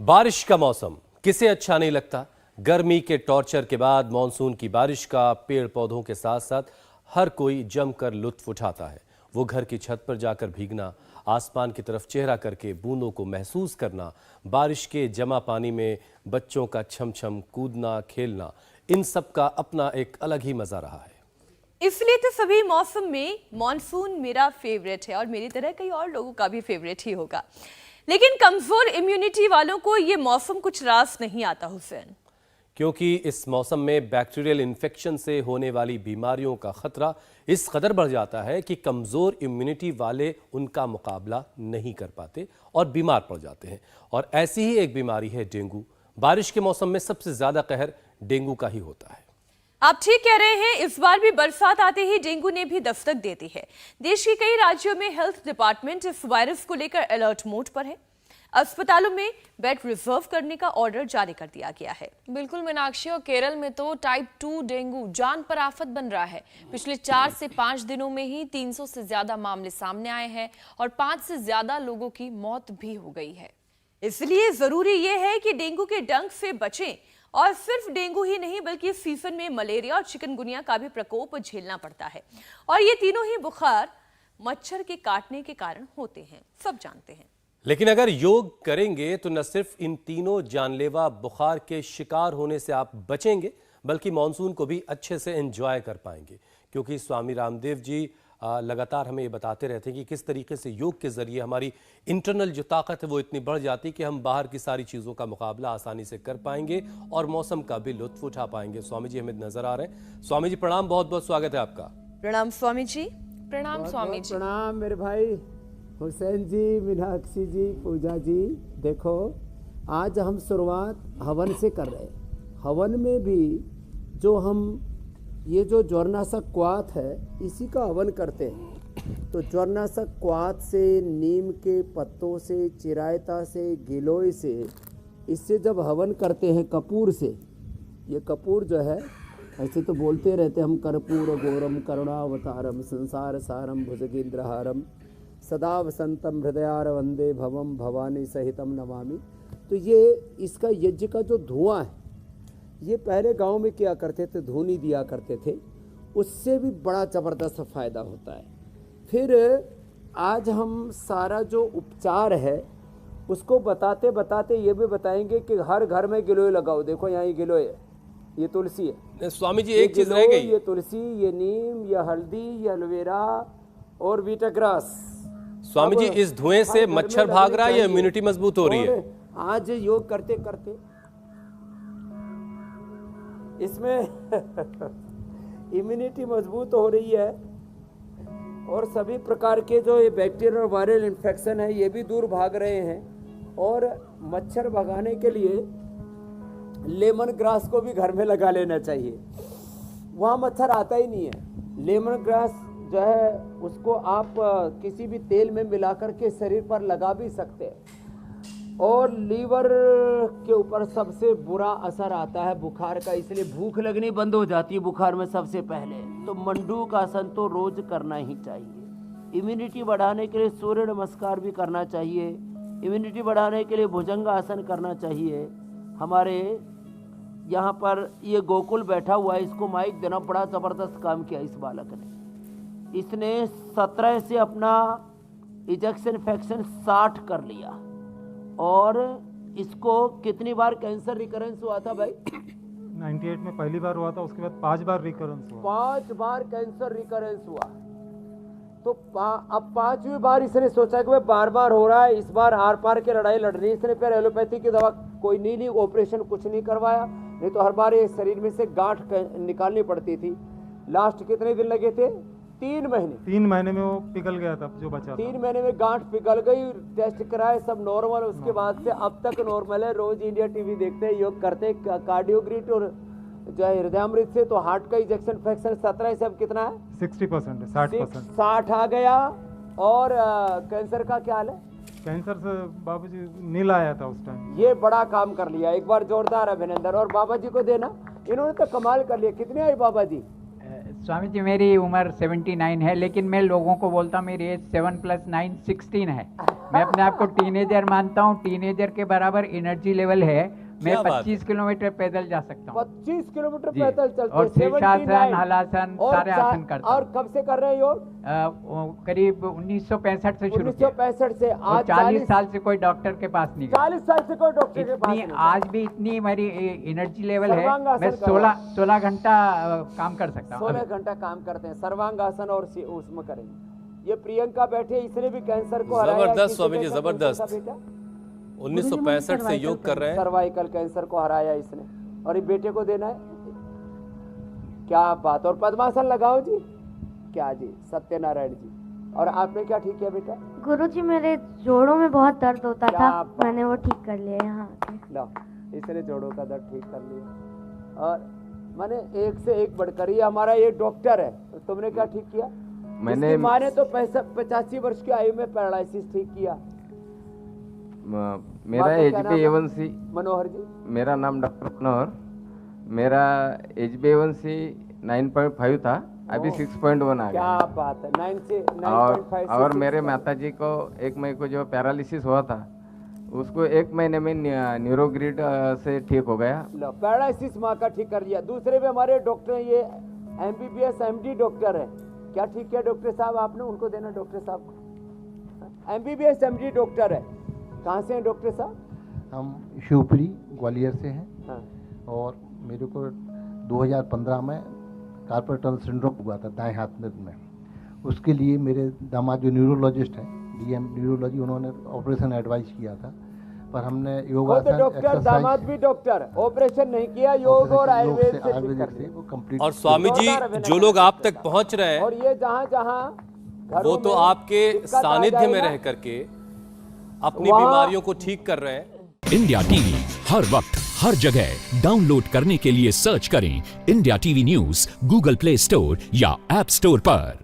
बारिश का मौसम किसे अच्छा नहीं लगता। गर्मी के टॉर्चर के बाद मॉनसून की बारिश का पेड़ पौधों के साथ साथ हर कोई जमकर लुत्फ उठाता है। वो घर की छत पर जाकर भीगना, आसमान की तरफ चेहरा करके बूंदों को महसूस करना, बारिश के जमा पानी में बच्चों का छम छम कूदना खेलना, इन सब का अपना एक अलग ही मजा रहा है। इसलिए तो सभी मौसम में मॉनसून मेरा फेवरेट है और मेरी तरह कई और लोगों का भी फेवरेट ही होगा। लेकिन कमजोर इम्यूनिटी वालों को ये मौसम कुछ रास नहीं आता हुसैन, क्योंकि इस मौसम में बैक्टीरियल इन्फेक्शन से होने वाली बीमारियों का खतरा इस कदर बढ़ जाता है कि कमजोर इम्यूनिटी वाले उनका मुकाबला नहीं कर पाते और बीमार पड़ जाते हैं। और ऐसी ही एक बीमारी है डेंगू। बारिश के मौसम में सबसे ज्यादा कहर डेंगू का ही होता है। आप ठीक कह रहे हैं, इस बार भी बरसात आते ही डेंगू ने भी दस्तक दे दी है। देश के कई राज्यों में हेल्थ डिपार्टमेंट इस वायरस को लेकर अलर्ट मोड पर है। अस्पतालों में बेड रिजर्व करने का ऑर्डर जारी कर दिया गया है। बिल्कुल मीनाक्षी, और केरल में तो टाइप 2 डेंगू जान पर आफत बन रहा है। पिछले 4 से 5 दिनों में ही 300 से ज्यादा मामले सामने आए हैं और 5 से ज्यादा लोगों की मौत भी हो गई है। इसलिए जरूरी यह है कि डेंगू के डंक से बचें। और सिर्फ डेंगू ही नहीं बल्कि इस सीजन में मलेरिया और चिकनगुनिया का भी प्रकोप झेलना पड़ता है। और ये तीनों ही बुखार मच्छर के काटने के कारण होते हैं, सब जानते हैं। लेकिन अगर योग करेंगे तो न सिर्फ इन तीनों जानलेवा बुखार के शिकार होने से आप बचेंगे, बल्कि मॉनसून को भी अच्छे से एंजॉय कर पाएंगे। क्योंकि स्वामी रामदेव जी लगातार हमें ये बताते रहते हैं कि किस तरीके से योग के जरिए हमारी इंटरनल जो ताकत है वो इतनी बढ़ जाती है कि हम बाहर की सारी चीज़ों का मुकाबला आसानी से कर पाएंगे और मौसम का भी लुत्फ उठा पाएंगे। स्वामी जी हमें नजर आ रहे हैं। स्वामी जी प्रणाम, बहुत बहुत स्वागत है आपका। प्रणाम स्वामी जी। प्रणाम स्वामी जी। प्रणाम मेरे भाई हुसैन जी, मीनाक्षी जी, पूजा जी। देखो, आज हम शुरुआत हवन से कर रहे हैं। हवन में भी जो हम ये जो ज्वरनाशक क्वाथ है इसी का हवन करते हैं। तो ज्वरनाशक क्वाथ से, नीम के पत्तों से, चिरायता से, गिलोय से, इससे जब हवन करते हैं कपूर से, ये कपूर जो है ऐसे तो बोलते रहते हम, कर्पूर गौरम करुणावतारम संसार सारम भुजगेंद्रहारम सदा वसंतम हृदयार वंदे भवम भवानी सहितम नमामि। तो ये इसका यज्ञ का जो धुआं है, ये पहले गांव में किया करते थे, धूनी दिया करते थे, उससे भी बड़ा ज़बरदस्त फ़ायदा होता है। फिर आज हम सारा जो उपचार है उसको बताते बताते ये भी बताएंगे कि हर घर में गिलोय लगाओ। देखो यहाँ ये गिलोय है, ये तुलसी है। स्वामी जी एक चीज रह गई, ये तुलसी, ये नीम, ये हल्दी, ये एलोवेरा और वीटाग्रास। स्वामी जी इस धुएं से मच्छर भाग रहा है या इम्यूनिटी मजबूत हो रही है? आज योग करते करते इसमें इम्यूनिटी मजबूत हो रही है और सभी प्रकार के जो ये बैक्टीरियल और वायरल इन्फेक्शन है ये भी दूर भाग रहे हैं। और मच्छर भगाने के लिए लेमन ग्रास को भी घर में लगा लेना चाहिए, वहाँ मच्छर आता ही नहीं है। लेमन ग्रास जो है उसको आप किसी भी तेल में मिला करके शरीर पर लगा भी सकते हैं। और लीवर के ऊपर सबसे बुरा असर आता है बुखार का, इसलिए भूख लगनी बंद हो जाती है बुखार में सबसे पहले। तो मंडूक आसन तो रोज करना ही चाहिए। इम्यूनिटी बढ़ाने के लिए सूर्य नमस्कार भी करना चाहिए। इम्यूनिटी बढ़ाने के लिए भुजंग आसन करना चाहिए। हमारे यहाँ पर ये गोकुल बैठा हुआ है, इसको माइक देना, बड़ा ज़बरदस्त काम किया इस बालक ने। इसने 17 से अपना इजेक्शन फ्रैक्शन 60 कर लिया। और इसको कितनी बार कैंसर रिकरेंस हुआ था भाई? 98 में पहली बार हुआ था, उसके बाद 5 बार रिकरेंस हुआ। 5 बार कैंसर रिकरेंस हुआ। तो अब 5वीं बार इसने सोचा कि भाई बार बार हो रहा है, इस बार आर पार की लड़ाई लड़नी। इसने फिर एलोपैथी की दवा कोई नहीं, ऑपरेशन कुछ नहीं करवाया, नहीं तो हर बार ये शरीर में से गांठ निकालनी पड़ती थी। लास्ट कितने दिन लगे थे? 3 महीने। 3 महीने में वो पिघल गया था जो बचा था। 3 महीने में गांठ पिघल गई, टेस्ट कराए, सब नॉर्मल। उसके बाद से अब तक नॉर्मल है। रोज इंडिया टीवी देखते हैं, योग करते हैं, कार्डियोग्रिट और जो है हृदयामृत से। तो हार्ट का इजेक्शन फ्रैक्शन 17 से अब कितना है? 60% है, 60%। 60 आ गया। और कैंसर का क्या हाल है? कैंसर से बाबूजी नील आया था उस टाइम। ये बड़ा काम कर लिया, एक बार जोरदार अभिनंदन। और बाबा जी को देना, इन्होंने तो कमाल कर लिया। कितने आई बाबा जी? स्वामी जी मेरी उम्र 79 है, लेकिन मैं लोगों को बोलता हूँ मेरी एज 7 + 9 16 है। मैं अपने आप को टीनेजर मानता हूँ। टीनेजर के बराबर एनर्जी लेवल है। मैं क्या बात 25 किलोमीटर पैदल जा सकता हूँ। 25 किलोमीटर जी। पैदल चलते और हैं, शीर्षासन, 79 हलासन, और सारे आसन करता और हूँ। कब से कर रहे हैं योग? करीब 1965 से शुरू किया। 1965 से और आज 40 साल से कोई डॉक्टर के पास नहीं गया। 40 साल से कोई डॉक्टर के पास इतनी नहीं। आज भी इतनी मेरी एनर्जी लेवल है, सर्वांगासन मैं करो। 16 घंटा काम कर सकता हूँ। 16 घंटा काम करते हैं, सर्वांगासन और उसमें करेंगे। ये प्रियंका बैठे, इसने भी कैंसर को हराया। जबरदस्त किसी स्वामी जी, कैंसर जबरदस्त। था बेटा? 1965 से योग कर रहे हैं। सर्वाइकल कैंसर को हराया इसने, और ये बेटे को देना है। क्या बात। और पद्मासन लगाओ जी। क्या जी, सत्यनारायण जी। और आपने क्या ठीक किया बेटा? गुरुजी मेरे जोड़ों में बहुत दर्द होता क्या था, बात। मैंने वो ठीक कर लिया यहाँ आके। लो, इसने जोड़ों का दर्द ठीक कर लिया। और माने एक से एक बढ़कर, ये हमारा ये डॉक्टर है। तो तुमने क्या ठीक किया? मैंने इसकी माँ ने तो 85 वर्ष की आयु में पैरालिसिस ठीक किया। मेरा माँ का क्या नाम है? HbA1c, मनोहर जी। मेरा नाम डॉक्टर मनोहर। मेरा HbA1c 9.5 था, अभी 6.1 आ क्या गया। बात है। 9 से 9.5 से और 6 मेरे तक। माता जी को 1 मई को जो पैरालिसिस हुआ था, उसको 1 महीने में न्यूरोग्रिड से ठीक हो गया। लो, पैरालिसिस माँ का ठीक कर दिया। दूसरे भी हमारे डॉक्टर हैं, ये MBBS MD डॉक्टर है। क्या ठीक किया डॉक्टर साहब आपने? उनको देना डॉक्टर साहब को। MBBS MD डॉक्टर है। कहाँ से हैं डॉक्टर साहब? हम शिवपुरी ग्वालियर से हैं। हाँ। और मेरे को 2015 में कार्पल टनल सिंड्रोम हुआ था दाएं हाथ में। उसके लिए मेरे दामाद जो न्यूरोलॉजिस्ट हैं, DM न्यूरोलॉजी, उन्होंने ऑपरेशन एडवाइस किया था, पर हमने वो तो योगासन, डॉक्टर, दामाद भी डॉक्टर, ऑपरेशन नहीं किया, योग और आयुर्वेद से ठीक कर आयुर्वेदिक से लिया। वो कंप्लीट। और स्वामी जी, जो लोग आप तक पहुंच रहे हैं और ये जहाँ जहाँ वो तो आपके सानिध्य में रह करके अपनी बीमारियों को ठीक कर रहे हैं। इंडिया टीवी हर वक्त हर जगह डाउनलोड करने के लिए सर्च करें India TV news Google play store या ऐप स्टोर पर।